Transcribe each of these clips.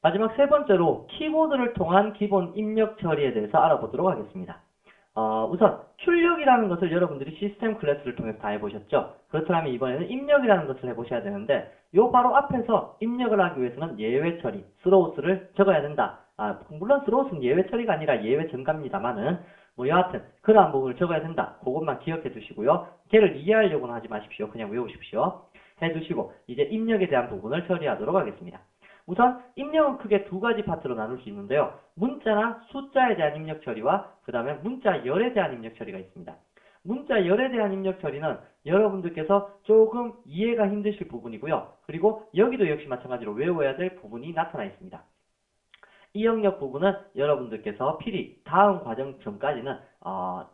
마지막 세 번째로 키보드를 통한 기본 입력 처리에 대해서 알아보도록 하겠습니다. 우선 출력이라는 것을 여러분들이 시스템 클래스를 통해서 다 해보셨죠? 그렇다면 이번에는 입력이라는 것을 해보셔야 되는데 요 바로 앞에서 입력을 하기 위해서는 예외 처리, 스로우스를 적어야 된다. 물론 스로우스는 예외 처리가 아니라 예외 증가입니다만은 뭐 여하튼 그러한 부분을 적어야 된다. 그것만 기억해 두시고요. 걔를 이해하려고는 하지 마십시오. 그냥 외우십시오. 해두시고 이제 입력에 대한 부분을 처리하도록 하겠습니다. 우선 입력은 크게 두 가지 파트로 나눌 수 있는데요. 문자나 숫자에 대한 입력 처리와 그 다음에 문자열에 대한 입력 처리가 있습니다. 문자열에 대한 입력 처리는 여러분들께서 조금 이해가 힘드실 부분이고요. 그리고 여기도 역시 마찬가지로 외워야 될 부분이 나타나 있습니다. 이 영역 부분은 여러분들께서 필히 다음 과정 전까지는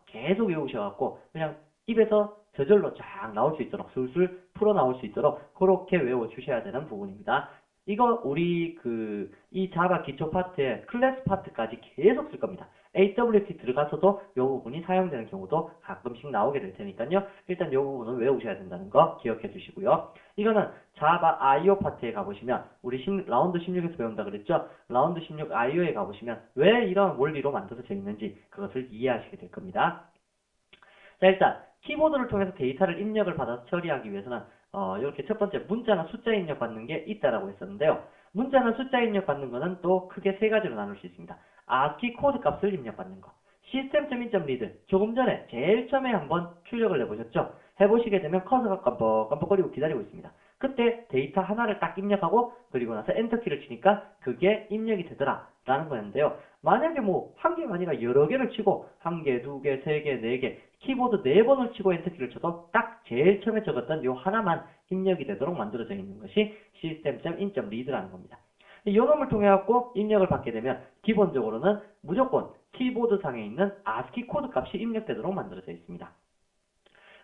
계속 외우셔갖고 그냥 입에서 저절로 쫙 나올 수 있도록 술술 풀어 나올 수 있도록 그렇게 외워 주셔야 되는 부분입니다. 이거 우리 이 자바 기초 파트의 클래스 파트까지 계속 쓸 겁니다. AWT 들어가서도 이 부분이 사용되는 경우도 가끔씩 나오게 될 테니까요. 일단 이 부분은 외우셔야 된다는 거 기억해 주시고요. 이거는 자바 IO 파트에 가보시면 우리 라운드 16에서 배운다 그랬죠? 라운드 16 IO에 가보시면 왜 이런 원리로 만들어져 있는지 그것을 이해하시게 될 겁니다. 자, 일단 키보드를 통해서 데이터를 입력을 받아서 처리하기 위해서는 이렇게 첫 번째 문자나 숫자 입력 받는 게 있다라고 했었는데요. 문자나 숫자 입력 받는 거는 또 크게 세 가지로 나눌 수 있습니다. ASCII 코드 값을 입력 받는 거. 시스템.in.read 조금 전에 제일 처음에 한번 출력을 해보셨죠? 해보시게 되면 커서가 깜빡깜빡거리고 기다리고 있습니다. 그때 데이터 하나를 딱 입력하고 그리고 나서 엔터키를 치니까 그게 입력이 되더라 라는 거였는데요. 만약에 뭐 한 개가 아니라 여러 개를 치고 한 개, 두 개, 세 개, 네 개 키보드 4번을 치고 엔터키를 쳐도 딱 제일 처음에 적었던 요 하나만 입력이 되도록 만들어져 있는 것이 system.in.read라는 겁니다. 이 놈을 통해 갖고 입력을 받게 되면 기본적으로는 무조건 키보드 상에 있는 ASCII 코드 값이 입력되도록 만들어져 있습니다.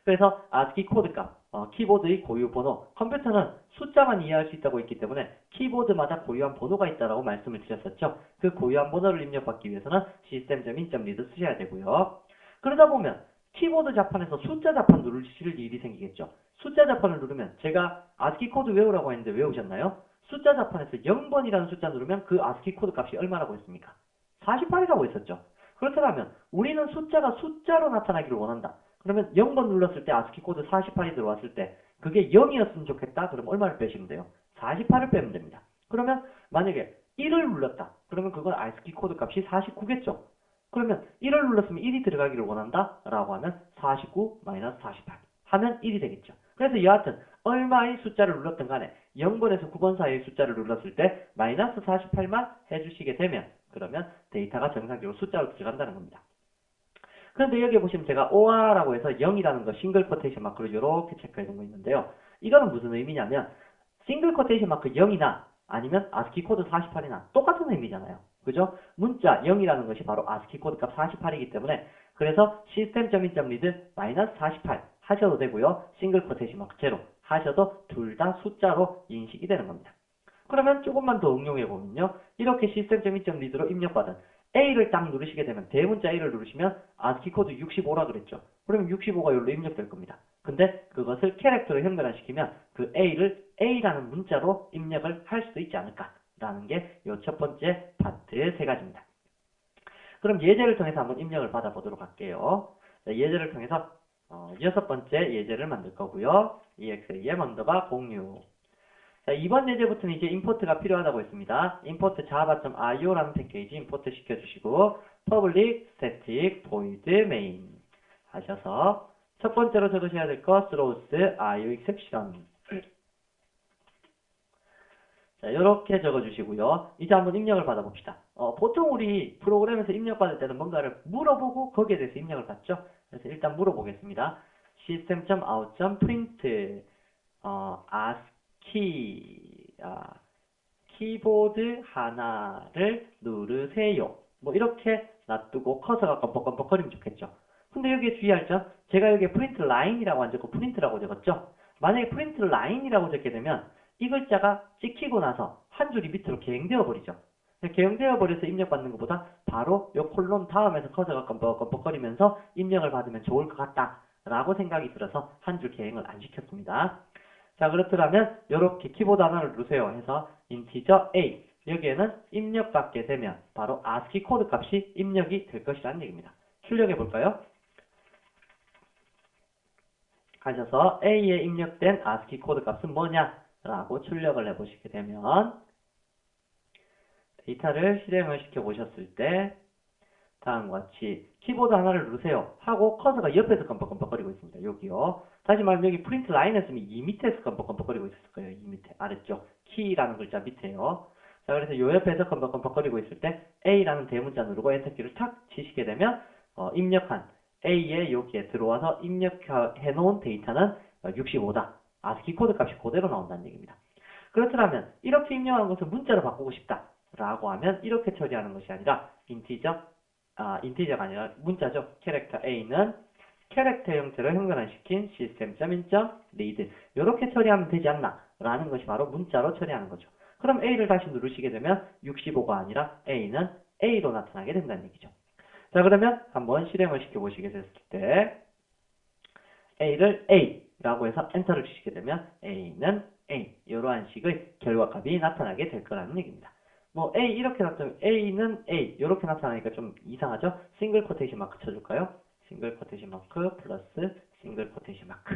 그래서 ASCII 코드 값, 키보드의 고유 번호, 컴퓨터는 숫자만 이해할 수 있다고 했기 때문에 키보드마다 고유한 번호가 있다고 말씀을 드렸었죠. 그 고유한 번호를 입력받기 위해서는 system.in.read 쓰셔야 되고요. 그러다 보면 키보드 자판에서 숫자 자판 누르실 일이 생기겠죠. 숫자 자판을 누르면 제가 ASCII 코드 외우라고 했는데 외우셨나요? 숫자 자판에서 0번이라는 숫자 누르면 그 ASCII 코드 값이 얼마라고 했습니까? 48이라고 했었죠. 그렇다면 우리는 숫자가 숫자로 나타나기를 원한다. 그러면 0번 눌렀을 때 ASCII 코드 48이 들어왔을 때 그게 0이었으면 좋겠다. 그럼 얼마를 빼시면 돼요? 48을 빼면 됩니다. 그러면 만약에 1을 눌렀다. 그러면 그건 ASCII 코드 값이 49겠죠. 그러면 1을 눌렀으면 1이 들어가기를 원한다 라고 하면 49-48 하면 1이 되겠죠. 그래서 여하튼 얼마의 숫자를 눌렀든 간에 0번에서 9번 사이의 숫자를 눌렀을 때 마이너스 48만 해주시게 되면 그러면 데이터가 정상적으로 숫자로 들어간다는 겁니다. 그런데 여기 보시면 제가 OR라고 해서 0이라는 거 싱글 코테이션 마크로 이렇게 체크해 놓은 거 있는데요. 이거는 무슨 의미냐면 싱글 코테이션 마크 0이나 아니면 ASCII 코드 48이나 똑같은 의미잖아요. 그죠? 문자 0이라는 것이 바로 ASCII 코드 값 48이기 때문에 그래서 system.in.read 마이너스 48 하셔도 되고요. 싱글 코테이션 마크 제로 하셔도 둘 다 숫자로 인식이 되는 겁니다. 그러면 조금만 더 응용해 보면요. 이렇게 system.in.read로 입력받은 A를 딱 누르시게 되면 대문자 A를 누르시면 ASCII 코드 65라 그랬죠. 그러면 65가 여기로 입력될 겁니다. 근데 그것을 캐릭터로 현변화시키면 그 A를 A라는 문자로 입력을 할 수도 있지 않을까라는 게 이 첫 번째 파트의 세 가지입니다. 그럼 예제를 통해서 한번 입력을 받아보도록 할게요. 자, 예제를 통해서 여섯 번째 예제를 만들 거고요. EXAM 언더바 공유. 자, 이번 예제부터는 이제 임포트가 필요하다고 했습니다. import java.io라는 패키지 임포트 시켜주시고 public static void main 하셔서 첫 번째로 적으셔야 될 거 throws io exception. 자, 이렇게 적어주시고요. 이제 한번 입력을 받아봅시다. 보통 우리 프로그램에서 입력받을 때는 뭔가를 물어보고 거기에 대해서 입력을 받죠. 그래서 일단 물어보겠습니다. system.out.print ASCII 키보드 하나를 누르세요. 뭐 이렇게 놔두고 커서가 껌뻑껌뻑거리면 좋겠죠. 근데 여기에 주의할 점, 제가 여기에 프린트 라인이라고 안 적고 프린트라고 적었죠. 만약에 프린트 라인이라고 적게 되면 이 글자가 찍히고 나서 한 줄이 밑으로 개행되어 버리죠. 개행되어 버려서 입력받는 것보다 바로 이 콜론 다음에서 커서가 껌뻑껌뻑거리면서 입력을 받으면 좋을 것 같다 라고 생각이 들어서 한 줄 개행을 안 시켰습니다. 자, 그렇더라면 이렇게 키보드 하나를 누르세요 해서 인티저 A 여기에는 입력받게 되면 바로 ASCII 코드 값이 입력이 될 것이라는 얘기입니다. 출력해 볼까요? 하셔서 A에 입력된 ASCII 코드 값은 뭐냐? 라고 출력을 해보시게 되면 데이터를 실행을 시켜보셨을 때 다음과 같이 키보드 하나를 누르세요 하고 커서가 옆에서 껌뻑껌뻑거리고 있습니다. 여기요. 다시 말하면 여기 프린트 라인 했으면 이 밑에서 껌뻑껌뻑거리고 있을 거예요. 이 밑에 아래쪽 키라는 글자 밑에요. 자, 그래서 요 옆에서 껌뻑껌뻑거리고 있을 때 A라는 대문자 누르고 엔터키를 탁 치시게 되면 입력한 A에 여기에 들어와서 입력해 놓은 데이터는 65다. ASCII 코드 값이 그대로 나온다는 얘기입니다. 그렇더라면 이렇게 입력한 것을 문자로 바꾸고 싶다 라고 하면 이렇게 처리하는 것이 아니라 인티저가 아니라 문자죠. 캐릭터 A는 캐릭터 형태로 형변화시킨 system.in.read 이렇게 처리하면 되지 않나 라는 것이 바로 문자로 처리하는 거죠. 그럼 A를 다시 누르시게 되면 65가 아니라 A는 A로 나타나게 된다는 얘기죠. 자, 그러면 한번 실행을 시켜보시게 됐을 때 A를 A라고 해서 엔터를 치시게 되면 A는 A 이러한 식의 결과값이 나타나게 될 거라는 얘기입니다. 뭐 A 이렇게 나타나면 A는 A 이렇게 나타나니까 좀 이상하죠? 싱글 코테이션 마크 쳐줄까요? 싱글 코테이션 마크 플러스 싱글 코테이션 마크.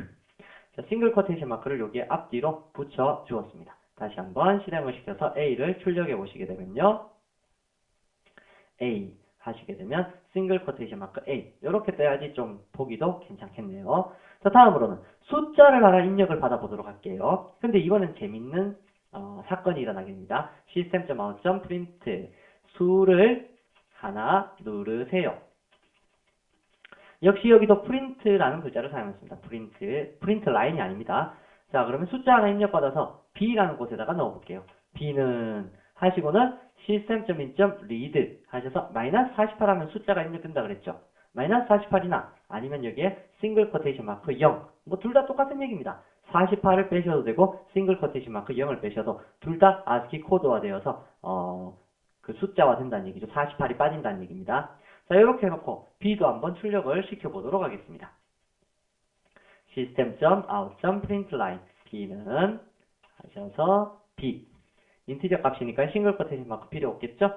자, 싱글 코테이션 마크를 여기에 앞뒤로 붙여 주었습니다. 다시 한번 실행을 시켜서 A를 출력해 보시게 되면요. A 하시게 되면 싱글 코테이션 마크 A 이렇게 떠야지 좀 보기도 괜찮겠네요. 자, 다음으로는 숫자를 하나 입력을 받아보도록 할게요. 근데 이거는 재밌는 사건이 일어나게 됩니다. system.out.print 수를 하나 누르세요. 역시 여기도 print라는 글자를 사용했습니다. print 라인이 아닙니다. 자, 그러면 숫자 하나 입력받아서 B라는 곳에다가 넣어볼게요. B는 하시고는 system.in.read 하셔서 마이너스 48 하면 숫자가 입력된다 그랬죠. 마이너스 48이나 아니면 여기에 싱글 코테이션 마크 0 뭐 둘 다 똑같은 얘기입니다. 48을 빼셔도 되고 싱글 코테이션 마크 0을 빼셔도 둘 다 ASCII 코드화 되어서 그 숫자화 된다는 얘기죠. 48이 빠진다는 얘기입니다. 자, 이렇게 해놓고 B도 한번 출력을 시켜보도록 하겠습니다. system.out.println B는 하셔서 B 인티저 값이니까 싱글 코테이션 마크 필요 없겠죠?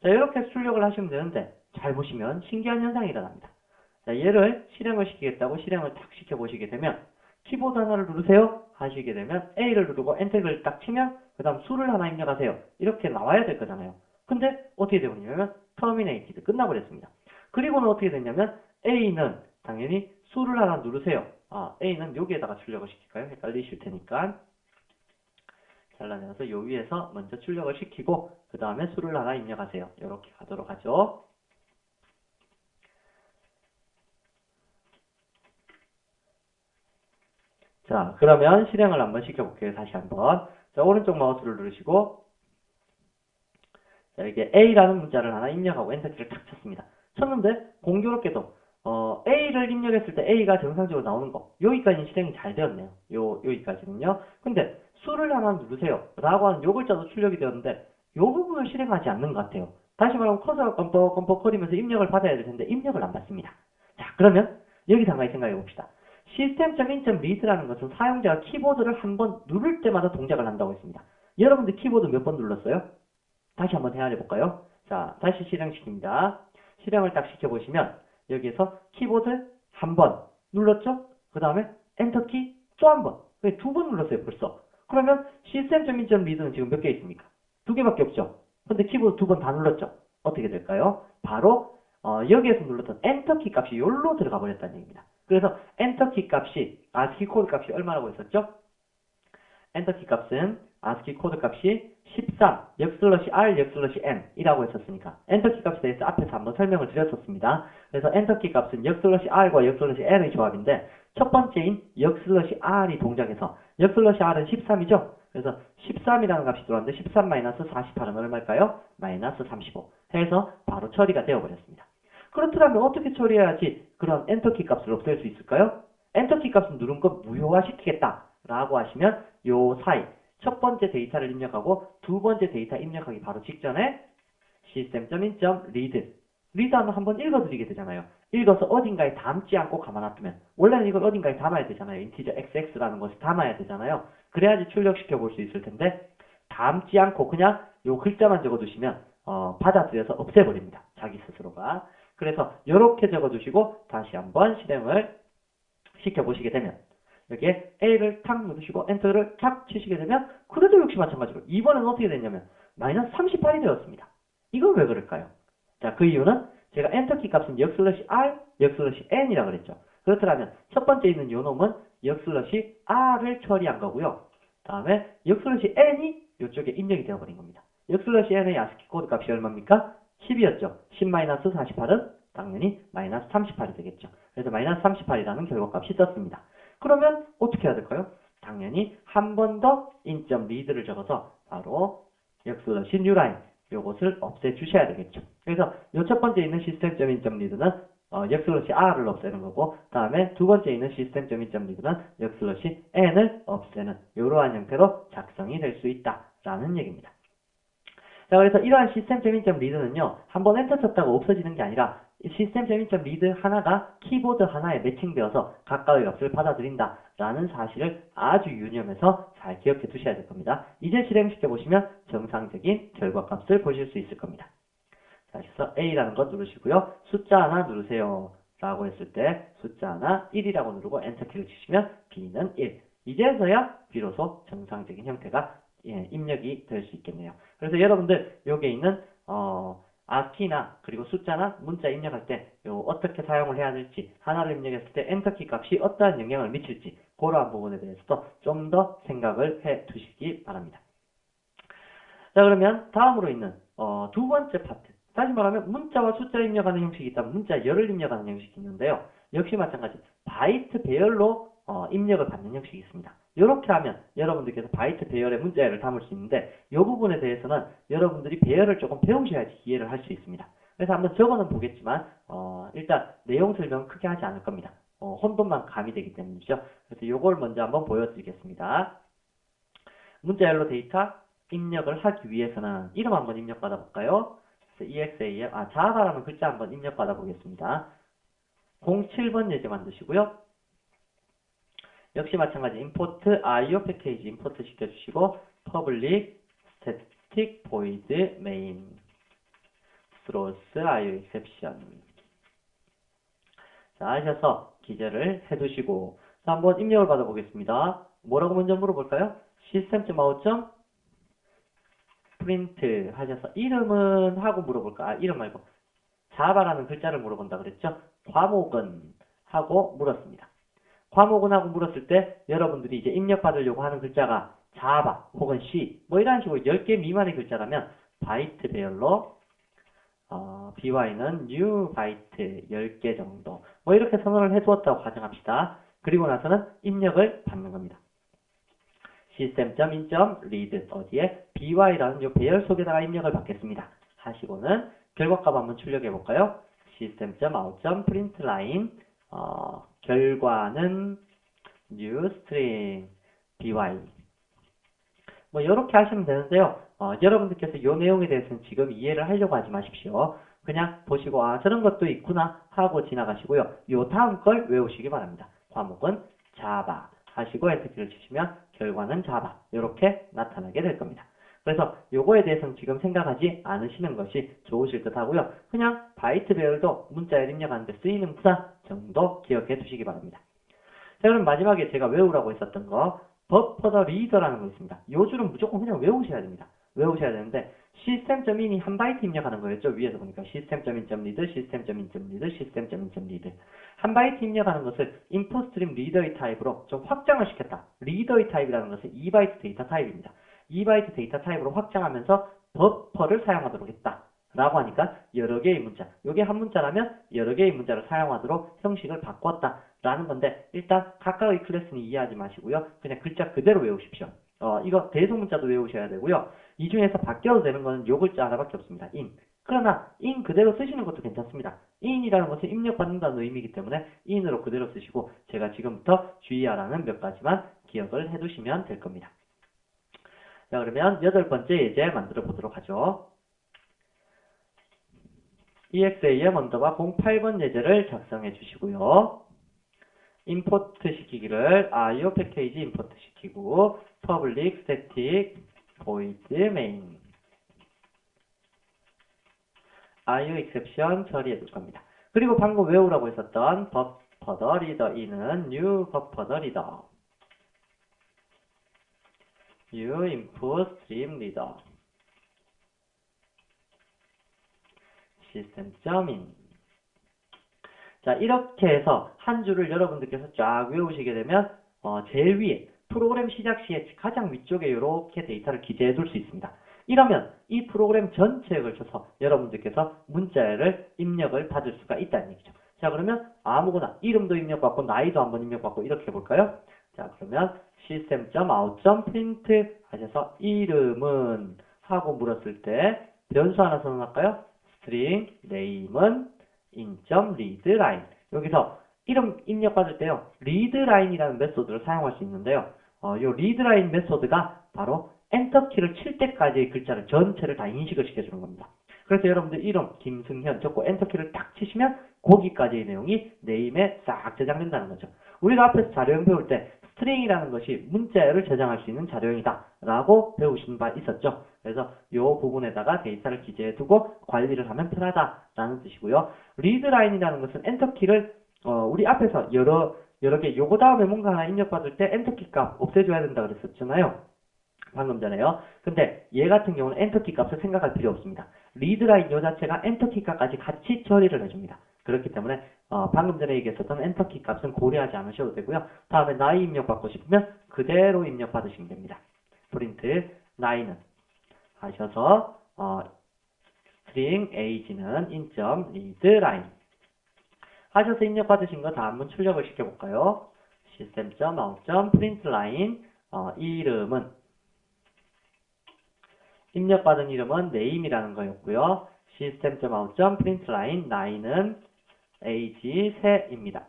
자, 이렇게 출력을 하시면 되는데 잘 보시면 신기한 현상이 일어납니다. 자, 얘를 실행을 시키겠다고 실행을 탁 시켜보시게 되면 키보드 하나를 누르세요 하시게 되면 A를 누르고 엔터를 딱 치면 그 다음 수를 하나 입력하세요. 이렇게 나와야 될 거잖아요. 근데 어떻게 되버리냐면 terminated 끝나버렸습니다. 그리고는 어떻게 됐냐면 A는 당연히 수를 하나 누르세요. A는 여기에다가 출력을 시킬까요? 헷갈리실 테니까 잘라내서 요 위에서 먼저 출력을 시키고 그 다음에 수를 하나 입력하세요. 이렇게 가도록 하죠. 자, 그러면 실행을 한번 시켜볼게요. 다시 한번. 자, 오른쪽 마우스를 누르시고 자, 이게 A라는 문자를 하나 입력하고 엔터키를 탁 쳤습니다. 쳤는데 공교롭게도 A를 입력했을 때 A가 정상적으로 나오는 거 여기까지는 실행이 잘 되었네요. 여기까지는요. 근데 수를 하나 누르세요 라고 하는 요 글자도 출력이 되었는데 요 부분을 실행하지 않는 것 같아요. 다시 말하면 커서가 껌뻑껌뻑거리면서 입력을 받아야 될 텐데 입력을 안 받습니다. 자, 그러면 여기서 한 가지 생각해 봅시다. system.in.read라는 것은 사용자가 키보드를 한번 누를 때마다 동작을 한다고 했습니다. 여러분들 키보드 몇 번 눌렀어요? 다시 한번 헤아려 볼까요? 자, 다시 실행시킵니다. 실행을 딱 시켜보시면 여기에서 키보드 한 번 눌렀죠? 그 다음에 엔터키 또 한 번. 두 번 눌렀어요, 벌써. 그러면 system.in.read는 지금 몇 개 있습니까? 두 개밖에 없죠? 근데 키보드 두 번 다 눌렀죠? 어떻게 될까요? 바로 여기에서 눌렀던 엔터키 값이 여기로 들어가 버렸다는 얘기입니다. 그래서 엔터키 값이 ASCII 코드 값이 얼마라고 했었죠? 엔터키 값은 ASCII 코드 값이 13 역/r 역/n 이라고 했었으니까 엔터키 값에 대해서 앞에서 한번 설명을 드렸었습니다. 그래서 엔터키 값은 역/r과 역/n의 조합인데 첫 번째인 역/r이 동작해서 역/r은 13이죠. 그래서 13이라는 값이 들어왔는데 13-48은 얼마일까요? 마이너스 35 해서 바로 처리가 되어버렸습니다. 그렇더라면 어떻게 처리해야지 그런 엔터키 값을 없앨 수 있을까요? 엔터키 값은 누른 거 무효화시키겠다 라고 하시면 요 사이 첫 번째 데이터를 입력하고 두 번째 데이터 입력하기 바로 직전에 system.in.read 리드하면 한번 읽어드리게 되잖아요. 읽어서 어딘가에 담지 않고 가만 놔두면 원래는 이걸 어딘가에 담아야 되잖아요. 인티저 xx라는 것을 담아야 되잖아요. 그래야지 출력시켜 볼 수 있을 텐데 담지 않고 그냥 요 글자만 적어두시면 받아들여서 없애버립니다. 자기 스스로가. 그래서 이렇게 적어두시고 다시 한번 실행을 시켜보시게 되면 여기에 A를 탁 누르시고 엔터를 탁 치시게 되면 그래도 역시 마찬가지로 이번에는 어떻게 됐냐면 마이너스 38이 되었습니다. 이건 왜 그럴까요? 자, 그 이유는 제가 엔터키 값은 역슬러시 R, 역슬러시 N이라 그랬죠. 그렇더라면 첫 번째 있는 요 놈은 역슬러시 R을 처리한 거고요. 다음에 역슬러시 N이 이쪽에 입력이 되어버린 겁니다. 역슬러시 N의 ASCII 코드 값이 얼마입니까? 10이었죠. 10-48은 당연히 마이너스 38이 되겠죠. 그래서 마이너스 38이라는 결과값이 떴습니다. 그러면 어떻게 해야 될까요? 당연히 한 번 더 인점 리드를 적어서 바로 역슬러시 뉴라인 요것을 없애 주셔야 되겠죠. 그래서 요 첫 번째 있는 시스템.인점 리드는 역슬러시 R을 없애는 거고 다음에 두 번째 있는 시스템.인점 리드는 역슬러시 N을 없애는 이러한 형태로 작성이 될 수 있다라는 얘기입니다. 자, 그래서 이러한 시스템.인점 리드는요, 한번 엔터 쳤다고 없어지는 게 아니라 시스템.인점 리드 하나가 키보드 하나에 매칭되어서 각각의 값을 받아들인다라는 사실을 아주 유념해서 잘 기억해 두셔야 될 겁니다. 이제 실행시켜 보시면 정상적인 결과값을 보실 수 있을 겁니다. 자, 그래서 A라는 거 누르시고요. 숫자 하나 누르세요. 라고 했을 때 숫자 하나 1이라고 누르고 엔터키를 치시면 B는 1. 이제서야 비로소 정상적인 형태가 입력이 될 수 있겠네요. 그래서 여러분들 여기에 있는 ASCII나 그리고 숫자나 문자 입력할 때 어떻게 사용을 해야 될지 하나를 입력했을 때 엔터키 값이 어떠한 영향을 미칠지 그러한 부분에 대해서도 좀 더 생각을 해 두시기 바랍니다. 자, 그러면 다음으로 있는 두 번째 파트. 다시 말하면 문자와 숫자를 입력하는 형식이 있다면 문자 열을 입력하는 형식이 있는데요. 역시 마찬가지 바이트 배열로 입력을 받는 형식이 있습니다. 이렇게 하면 여러분들께서 바이트 배열의 문자열을 담을 수 있는데 이 부분에 대해서는 여러분들이 배열을 조금 배우셔야지 이해를 할 수 있습니다. 그래서 한번 적어는 보겠지만 일단 내용 설명은 크게 하지 않을 겁니다. 혼돈만 가미되기 때문이죠. 그래서 이걸 먼저 한번 보여드리겠습니다. 문자열로 데이터 입력을 하기 위해서는 이름 한번 입력받아 볼까요? EXAM, 자바라는 글자 한번 입력받아 보겠습니다. 07번 예제 만드시고요. 역시 마찬가지 import IO 패키지 임포트 시켜주시고 public static void main throws IO exception. 자, 하셔서 기재를 해두시고 자, 한번 입력을 받아 보겠습니다. 뭐라고 먼저 물어볼까요? system.out 프린트 하셔서 이름은 하고 물어볼까? 이름 말고 자바라는 글자를 물어본다 그랬죠? 과목은 하고 물었습니다. 과목은 하고 물었을 때 여러분들이 이제 입력받으려고 하는 글자가 자바 혹은 C 뭐 이런 식으로 10개 미만의 글자라면 바이트 배열로 by는 new 바이트 10개 정도 뭐 이렇게 선언을 해두었다고 가정합시다. 그리고 나서는 입력을 받는 겁니다. system.in.read 어디에 by라는 이 배열 속에다가 입력을 받겠습니다. 하시고는 결과값 한번 출력해 볼까요? system.out.println 결과는 new string by 뭐 이렇게 하시면 되는데요. 여러분들께서 이 내용에 대해서는 지금 이해를 하려고 하지 마십시오. 그냥 보시고 저런 것도 있구나 하고 지나가시고요. 요 다음 걸 외우시기 바랍니다. 과목은 자바 하시고 엔터키를 치시면 결과는 자바 이렇게 나타나게 될 겁니다. 그래서 요거에 대해서는 지금 생각하지 않으시는 것이 좋으실 듯 하고요. 그냥 바이트 배열도 문자에 입력하는데 쓰이는구나 정도 기억해 두시기 바랍니다. 자, 그럼 마지막에 제가 외우라고 했었던 거 버퍼더 리더라는 거 있습니다. 요 줄은 무조건 그냥 외우셔야 됩니다. 외우셔야 되는데 시스템.in이 한 바이트 입력하는 거였죠. 위에서 보니까 시스템.in.read, 시스템.in.read, 시스템.in.read 한 바이트 입력하는 것을 인풋스트림 리더의 타입으로 좀 확장을 시켰다. 리더의 타입이라는 것은 2바이트 데이터 타입입니다. 2바이트 데이터 타입으로 확장하면서 버퍼를 사용하도록 했다. 라고 하니까 여러 개의 문자, 요게 한 문자라면 여러 개의 문자를 사용하도록 형식을 바꿨다 라는 건데 일단 각각의 클래스는 이해하지 마시고요. 그냥 글자 그대로 외우십시오. 이거 대소문자도 외우셔야 되고요. 이 중에서 바뀌어도 되는 거는 요 글자 하나밖에 없습니다. in. 그러나 in 그대로 쓰시는 것도 괜찮습니다. in이라는 것은 입력받는다는 의미이기 때문에 in으로 그대로 쓰시고 제가 지금부터 주의하라는 몇 가지만 기억을 해두시면 될 겁니다. 자, 그러면 8번째 예제 만들어 보도록 하죠. EXAM 언더바 08번 예제를 작성해 주시고요. 임포트 시키기를 IO 패키지 임포트 시키고 public static void main IOException 처리해 줄 겁니다. 그리고 방금 외우라고 했었던 buffer reader in은 new buffer reader, new input stream reader, system.in. 자, 이렇게 해서 한 줄을 여러분들께서 쫙 외우시게 되면 제일 위에 프로그램 시작 시에 가장 위쪽에 이렇게 데이터를 기재해 둘 수 있습니다. 이러면 이 프로그램 전체에 걸쳐서 여러분들께서 문자를 입력을 받을 수가 있다는 얘기죠. 자, 그러면 아무거나 이름도 입력받고 나이도 한번 입력받고 이렇게 해볼까요? 자, 그러면 system.out.print 하셔서 이름은 하고 물었을 때 변수 하나 선언할까요? string name은 in.readline. 여기서 이름 입력받을 때요, readline이라는 메소드를 사용할 수 있는데요. 요 readline 메소드가 바로 엔터키를 칠 때까지의 글자를 전체를 다 인식을 시켜주는 겁니다. 그래서 여러분들 이름 김승현 적고 엔터키를 딱 치시면 거기까지의 내용이 네임에 싹 저장된다는 거죠. 우리가 앞에서 자료형 배울 때 스트링이라는 것이 문자열을 저장할 수 있는 자료형이다 라고 배우신 바 있었죠. 그래서 이 부분에다가 데이터를 기재해 두고 관리를 하면 편하다라는 뜻이고요. 리드라인이라는 것은 엔터키를 우리 앞에서 여러 개 요거 다음에 뭔가 하나 입력받을 때 엔터키 값 없애줘야 된다 그랬었잖아요. 방금 전에요. 근데 얘 같은 경우는 엔터키 값을 생각할 필요 없습니다. 리드라인 요 자체가 엔터키 값까지 같이 처리를 해줍니다. 그렇기 때문에 방금 전에 얘기했었던 엔터키 값은 고려하지 않으셔도 되고요. 다음에 나이 입력받고 싶으면 그대로 입력받으시면 됩니다. 프린트 나이는 하셔서 string age는 in.readline 하셔서 입력받으신 거 다 한번 출력을 시켜볼까요? system.out.println 이름은 입력받은 이름은 name이라는 거였고요. system.out.println 나이는 age 3입니다.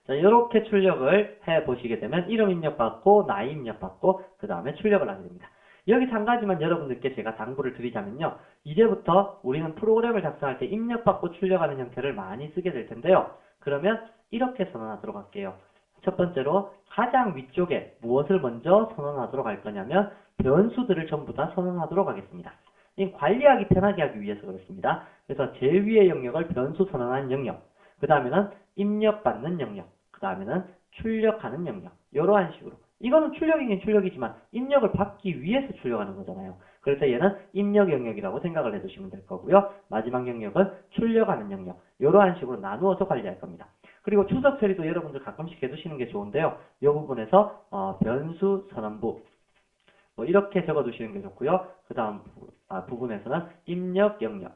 자, 이렇게 출력을 해 보시게 되면 이름 입력받고 나이 입력받고 그 다음에 출력을 하게 됩니다. 여기서 한 가지만 여러분들께 제가 당부를 드리자면요. 이제부터 우리는 프로그램을 작성할 때 입력받고 출력하는 형태를 많이 쓰게 될 텐데요. 그러면 이렇게 선언하도록 할게요. 첫 번째로 가장 위쪽에 무엇을 먼저 선언하도록 할 거냐면 변수들을 전부 다 선언하도록 하겠습니다. 관리하기 편하게 하기 위해서 그렇습니다. 그래서 제일 위의 영역을 변수 선언한 영역, 그 다음에는 입력받는 영역, 그 다음에는 출력하는 영역, 이러한 식으로. 이거는 출력이긴 출력이지만 입력을 받기 위해서 출력하는 거잖아요. 그래서 얘는 입력 영역이라고 생각을 해두시면 될 거고요. 마지막 영역은 출력하는 영역, 이러한 식으로 나누어서 관리할 겁니다. 그리고 추석 처리도 여러분들 가끔씩 해두시는 게 좋은데요. 이 부분에서 변수 선언부 뭐 이렇게 적어두시는 게 좋고요. 그 다음 부분에서는 입력 영역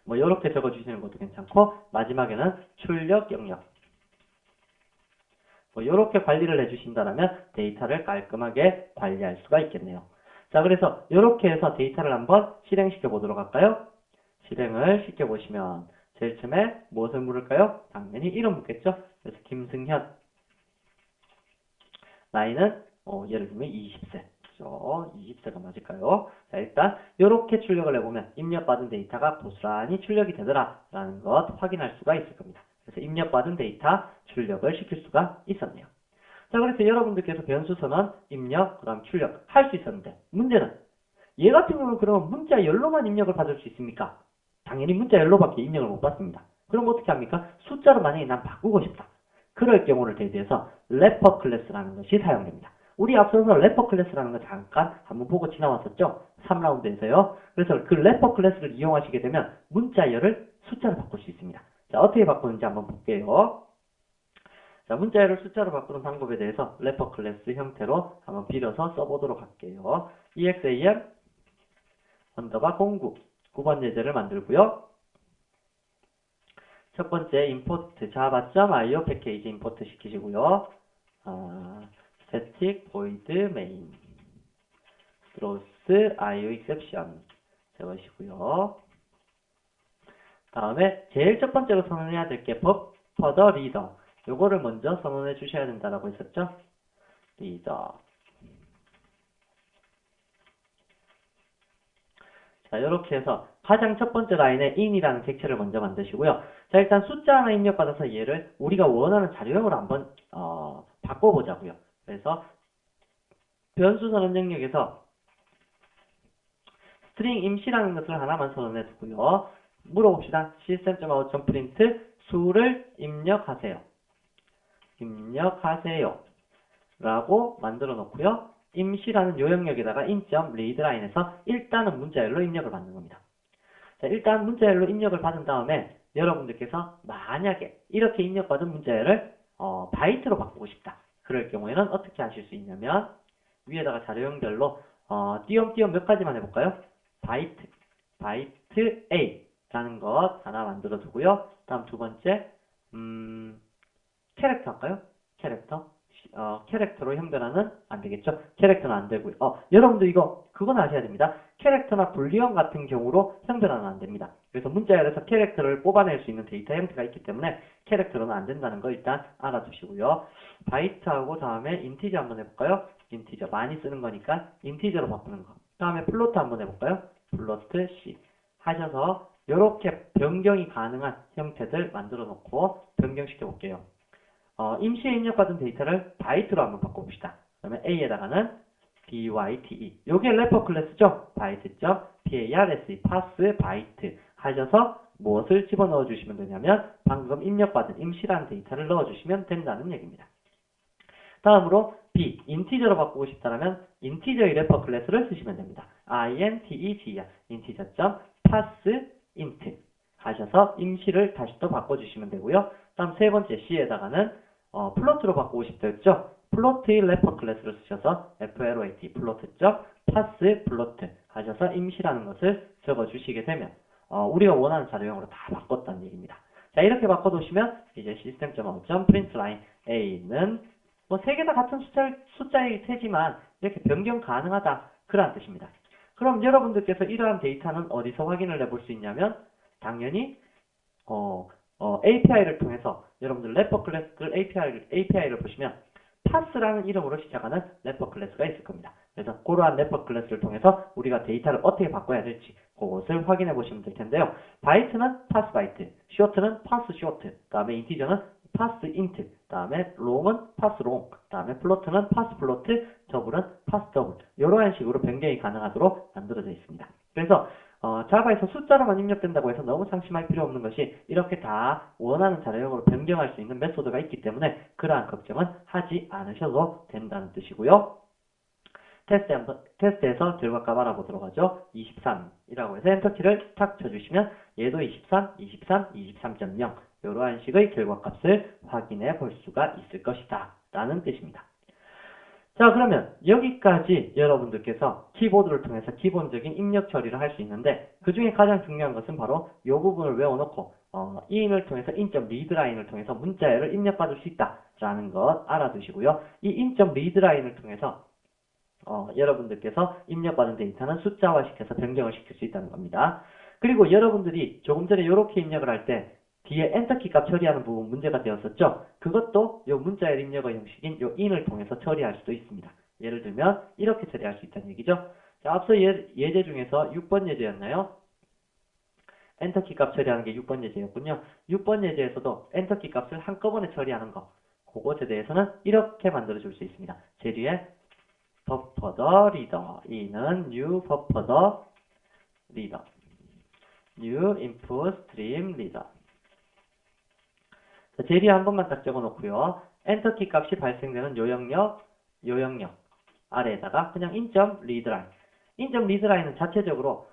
뭐 이렇게 적어주시는 것도 괜찮고 마지막에는 출력 영역 뭐 이렇게 관리를 해주신다면 데이터를 깔끔하게 관리할 수가 있겠네요. 자, 그래서 이렇게 해서 데이터를 한번 실행시켜 보도록 할까요? 실행을 시켜보시면 제일 처음에 무엇을 물을까요? 당연히 이름 묻겠죠? 그래서 김승현 나이는 예를 들면 20세. 그렇죠? 20세가 맞을까요? 자, 일단 이렇게 출력을 해보면 입력받은 데이터가 고스란히 출력이 되더라라는 것 확인할 수가 있을 겁니다. 그래서 입력받은 데이터 출력을 시킬 수가 있었네요. 자, 그래서 여러분들께서 변수 선언, 입력, 그 다음 출력 할 수 있었는데 문제는 얘 같은 경우는 그러면 문자 열로만 입력을 받을 수 있습니까? 당연히 문자 열로밖에 입력을 못 받습니다. 그럼 어떻게 합니까? 숫자로 만약에 난 바꾸고 싶다. 그럴 경우를 대비해서 래퍼 클래스라는 것이 사용됩니다. 우리 앞서서 래퍼 클래스라는 거 잠깐 한번 보고 지나왔었죠? 3라운드에서요. 그래서 그 래퍼 클래스를 이용하시게 되면 문자열을 숫자로 바꿀 수 있습니다. 자, 어떻게 바꾸는지 한번 볼게요. 자, 문자열을 숫자로 바꾸는 방법에 대해서 래퍼 클래스 형태로 한번 빌어서 써보도록 할게요. exam 언더바 09 9번 예제를 만들고요. 첫 번째 임포트 java.io 패키지 임포트 시키시고요. static void main throws io exception 적으시고요. 다음에 제일 첫 번째로 선언해야 될 게 buffer the reader. 요거를 먼저 선언해 주셔야 된다라고 했었죠. reader. 자, 이렇게 해서 가장 첫 번째 라인에 in이라는 객체를 먼저 만드시고요. 자, 일단 숫자 하나 입력받아서 얘를 우리가 원하는 자료형으로 한번 바꿔보자고요. 그래서 변수 선언 영역에서 스트링 임시라는 것을 하나만 선언해 두고요. 물어봅시다. system.out.print 수를 입력하세요. 입력하세요. 라고 만들어 놓고요. 임시라는 요역력에다가 in.readline에서 일단은 문자열로 입력을 받는 겁니다. 자, 일단 문자열로 입력을 받은 다음에 여러분들께서 만약에 이렇게 입력받은 문자열을 바이트로 바꾸고 싶다. 그럴 경우에는 어떻게 하실 수 있냐면 위에다가 자료형별로 띄엄띄엄 몇 가지만 해볼까요? 바이트 A라는 것 하나 만들어 두고요. 다음 두 번째 캐릭터 할까요? 캐릭터로 형변하는 안 되겠죠? 캐릭터는 안 되고요. 여러분들 이거 그건 아셔야 됩니다. 캐릭터나 불리언 같은 경우로 형변하면 안 됩니다. 그래서 문자열에서 캐릭터를 뽑아낼 수 있는 데이터 형태가 있기 때문에 캐릭터로는 안 된다는 거 일단 알아두시고요. 바이트하고 다음에 인티저 한번 해볼까요? 인티저 많이 쓰는 거니까 인티저로 바꾸는 거. 다음에 플로트 한번 해볼까요? 플로트 C 하셔서 이렇게 변경이 가능한 형태들 만들어 놓고 변경시켜 볼게요. 임시에 입력받은 데이터를 바이트로 한번 바꿔봅시다. 그러면 A에다가는 byte. 요게 래퍼 클래스죠? byte.parse, pass, byte 하셔서 무엇을 집어넣어 주시면 되냐면 방금 입력받은 임시라는 데이터를 넣어주시면 된다는 얘기입니다. 다음으로 B, 인티저로 바꾸고 싶다면 인티저의 래퍼 클래스를 쓰시면 됩니다. integer, integer.parseInt 하셔서 임시를 다시 또 바꿔주시면 되고요. 다음 세 번째 C에다가는 플로트로 바꾸고 싶다 했죠? 플로트의 래퍼 클래스를 쓰셔서 float, plot.parsePlot 하셔서 임시라는 것을 적어주시게 되면 우리가 원하는 자료형으로 다 바꿨다는 얘기입니다. 자, 이렇게 바꿔두시면 이제 system.out.println A는 뭐 세 개 다 같은 숫자일 테지만 이렇게 변경 가능하다 그런 뜻입니다. 그럼 여러분들께서 이러한 데이터는 어디서 확인을 해볼 수 있냐면 당연히 API를 통해서 여러분들 래퍼 클래스를 API를 보시면 pass라는 이름으로 시작하는 래퍼 클래스가 있을 겁니다. 그래서 그러한 래퍼 클래스를 통해서 우리가 데이터를 어떻게 바꿔야 될지 그것을 확인해 보시면 될 텐데요. 바이트는 pass byte, short는 pass short, 다음에 인티저는 pass int, 다음에 long은 pass long, 다음에 플로트는 pass plot, 더블은 pass double 이러한 식으로 변경이 가능하도록 만들어져 있습니다. 그래서 자바에서 숫자로만 입력된다고 해서 너무 상심할 필요 없는 것이 이렇게 다 원하는 자료형으로 변경할 수 있는 메소드가 있기 때문에 그러한 걱정은 하지 않으셔도 된다는 뜻이고요. 테스트에서 결과값 알아보도록 하죠. 23이라고 해서 엔터키를 탁 쳐주시면 얘도 23, 23, 23.0 이러한 식의 결과값을 확인해 볼 수가 있을 것이다 라는 뜻입니다. 자, 그러면 여기까지 여러분들께서 키보드를 통해서 기본적인 입력 처리를 할 수 있는데 그 중에 가장 중요한 것은 바로 이 부분을 외워놓고 in을 통해서 in.readline을 통해서 문자열을 입력받을 수 있다라는 것 알아두시고요. 이 in.readline을 통해서 여러분들께서 입력받은 데이터는 숫자화 시켜서 변경을 시킬 수 있다는 겁니다. 그리고 여러분들이 조금 전에 이렇게 입력을 할 때 뒤에 엔터키 값 처리하는 부분 문제가 되었었죠. 그것도 이 문자열 입력의 형식인 이 in을 통해서 처리할 수도 있습니다. 예를 들면 이렇게 처리할 수 있다는 얘기죠. 자, 앞서 예제 중에서 6번 예제였나요? 엔터키 값 처리하는 게 6번 예제였군요. 6번 예제에서도 엔터키 값을 한꺼번에 처리하는 거 그것에 대해서는 이렇게 만들어 줄 수 있습니다. 재료에 buffer the reader, 이는 new buffer the reader, new input stream reader. 제리에 한 번만 딱 적어 놓고요. 엔터키 값이 발생되는 요역력 아래에다가 그냥 in.readline. in.readline은 자체적으로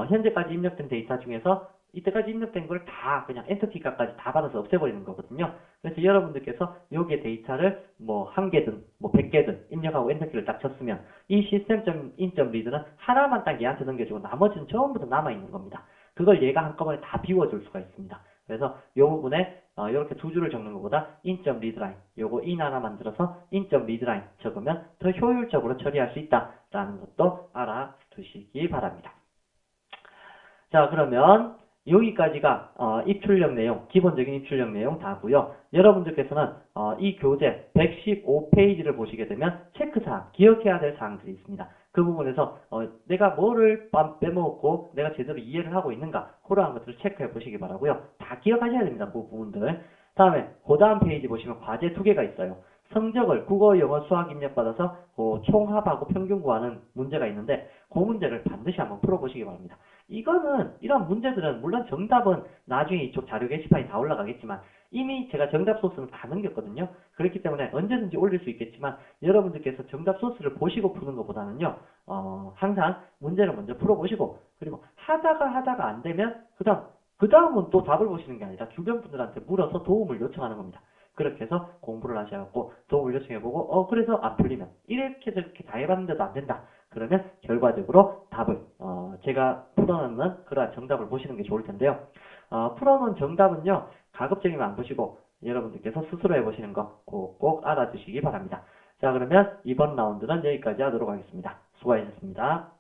현재까지 입력된 데이터 중에서 이때까지 입력된 걸 다 그냥 엔터키 값까지 다 받아서 없애버리는 거거든요. 그래서 여러분들께서 여기에 데이터를 뭐 1개든 뭐 100개든 입력하고 엔터키를 딱 쳤으면 이 system.in.read는 하나만 딱 얘한테 넘겨주고 나머지는 전부 다 남아있는 겁니다. 그걸 얘가 한꺼번에 다 비워줄 수가 있습니다. 그래서 이 부분에 이렇게 두 줄을 적는 것보다 in.readline 요거 in 하나 만들어서 in.readline 적으면 더 효율적으로 처리할 수 있다라는 것도 알아두시기 바랍니다. 자, 그러면 여기까지가 입출력 내용, 기본적인 입출력 내용 다고요. 여러분들께서는 이 교재 115페이지를 보시게 되면 체크사항, 기억해야 될 사항들이 있습니다. 그 부분에서 내가 뭐를 빼먹었고 내가 제대로 이해를 하고 있는가 그러한 것들을 체크해 보시기 바라고요. 다 기억하셔야 됩니다. 그 부분들. 다음에 그 다음 페이지 보시면 과제 2개가 있어요. 성적을 국어, 영어, 수학 입력받아서 총합하고 평균 구하는 문제가 있는데 그 문제를 반드시 한번 풀어보시기 바랍니다. 이런 문제들은 물론 정답은 나중에 이쪽 자료 게시판에 다 올라가겠지만 이미 제가 정답 소스는 다 넘겼거든요. 그렇기 때문에 언제든지 올릴 수 있겠지만 여러분들께서 정답 소스를 보시고 푸는 것보다는요. 항상 문제를 먼저 풀어보시고 그리고 하다가 안 되면 그 다음은 또 답을 보시는 게 아니라 주변 분들한테 물어서 도움을 요청하는 겁니다. 그렇게 해서 공부를 하셔갖고 도움을 요청해보고 그래서 안 풀리면 이렇게 저렇게 다 해봤는데도 안 된다. 그러면 결과적으로 답을 제가 풀어놓는 그러한 정답을 보시는 게 좋을 텐데요. 풀어놓은 정답은요. 가급적이면 안 보시고 여러분들께서 스스로 해보시는 거 꼭 알아주시기 바랍니다. 자, 그러면 이번 라운드는 여기까지 하도록 하겠습니다. 수고하셨습니다.